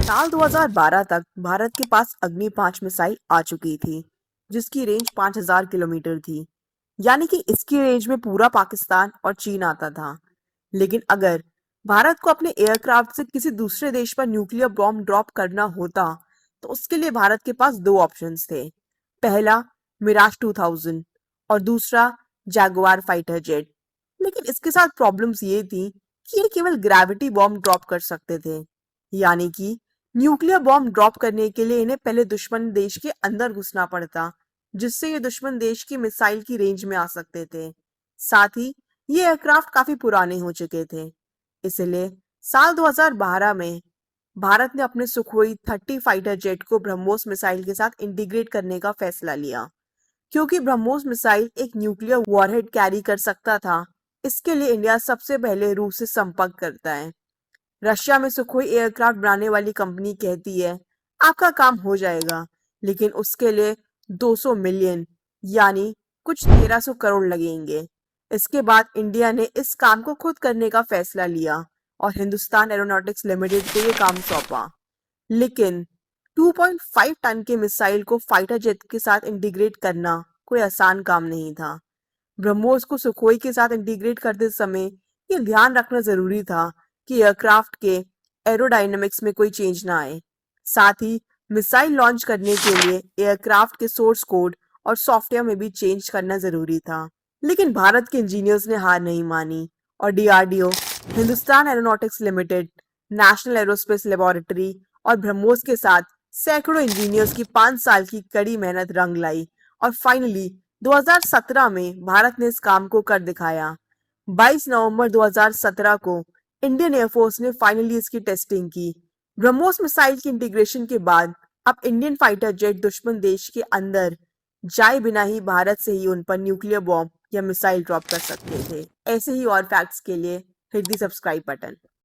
साल 2012 तक भारत के पास अग्नि 5 मिसाइल आ चुकी थी, जिसकी रेंज 5000 किलोमीटर थी। यानी कि इसकी रेंज में पूरा पाकिस्तान और चीन आता था। लेकिन अगर भारत को अपने एयरक्राफ्ट से किसी दूसरे देश पर न्यूक्लियर बॉम्ब ड्रॉप करना होता, तो उसके लिए भारत के पास दो ऑप्शंस थे। पहला मिराज 2000 और दूसरा जैगुआर फाइटर जेट। लेकिन इसके साथ प्रॉब्लम्स ये थी कि ये केवल ग्रेविटी बॉम्ब ड्रॉप कर सकते थे। यानी कि न्यूक्लियर बॉम्ब ड्रॉप करने के लिए इन्हें पहले दुश्मन देश के अंदर घुसना पड़ता, जिससे ये दुश्मन देश की मिसाइल की रेंज में आ सकते थे। साथ ही ये एयरक्राफ्ट काफी पुराने हो चुके थे। इसलिए साल 2012 में भारत ने अपने सुखोई 30 फाइटर जेट को ब्रह्मोस मिसाइल के साथ इंटीग्रेट करने का फैसला लिया। क्योंकि ब्रह्मोस मिसाइल एक न्यूक्लियर वॉरहेड कैरी कर सकता था, इसके लिए इंडिया सबसे पहले रूस से संपर्क करता है। रशिया में सुखोई एयरक्राफ्ट बनाने वाली कंपनी कहती है, आपका काम हो जाएगा, लेकिन उसके लिए 200 मिलियन यानी कुछ 1300 करोड़ लगेंगे। इसके बाद इंडिया ने इस काम को खुद करने का फैसला लिया और हिंदुस्तान एरोनॉटिक्स लिमिटेड को ये काम सौंपा। लेकिन 2.5 टन के मिसाइल को फाइटर जेट के साथ इंटीग्रेट करना कोई आसान काम नहीं था। ब्रह्मोस को सुखोई के साथ इंटीग्रेट करते समय ये ध्यान रखना जरूरी था कि एयरक्राफ्ट के एरोडायनामिक्स में कोई चेंज ना आए। साथ ही मिसाइल लॉन्च करने के लिए एयरक्राफ्ट के सोर्स कोड और सॉफ्टवेयर में भी चेंज करना जरूरी था। लेकिन भारत के इंजीनियर्स ने हार नहीं मानी और DRDO, Hindustan aeronautics limited, national aerospace laboratory और ब्रह्मोस के साथ सैकड़ों इंजीनियर्स की 5 साल की कड़ी मेहनत रंग लाई और फाइनली 2017 में भारत ने इस काम को कर दिखाया। 22 नवंबर 2017 को इंडियन एयरफोर्स ने फाइनली इसकी टेस्टिंग की। ब्रह्मोस मिसाइल की इंटीग्रेशन के बाद अब इंडियन फाइटर जेट दुश्मन देश के अंदर जाए बिना ही भारत से ही उन पर न्यूक्लियर बॉम्ब या मिसाइल ड्रॉप कर सकते थे। ऐसे ही और फैक्ट्स के लिए हिट द सब्सक्राइब बटन।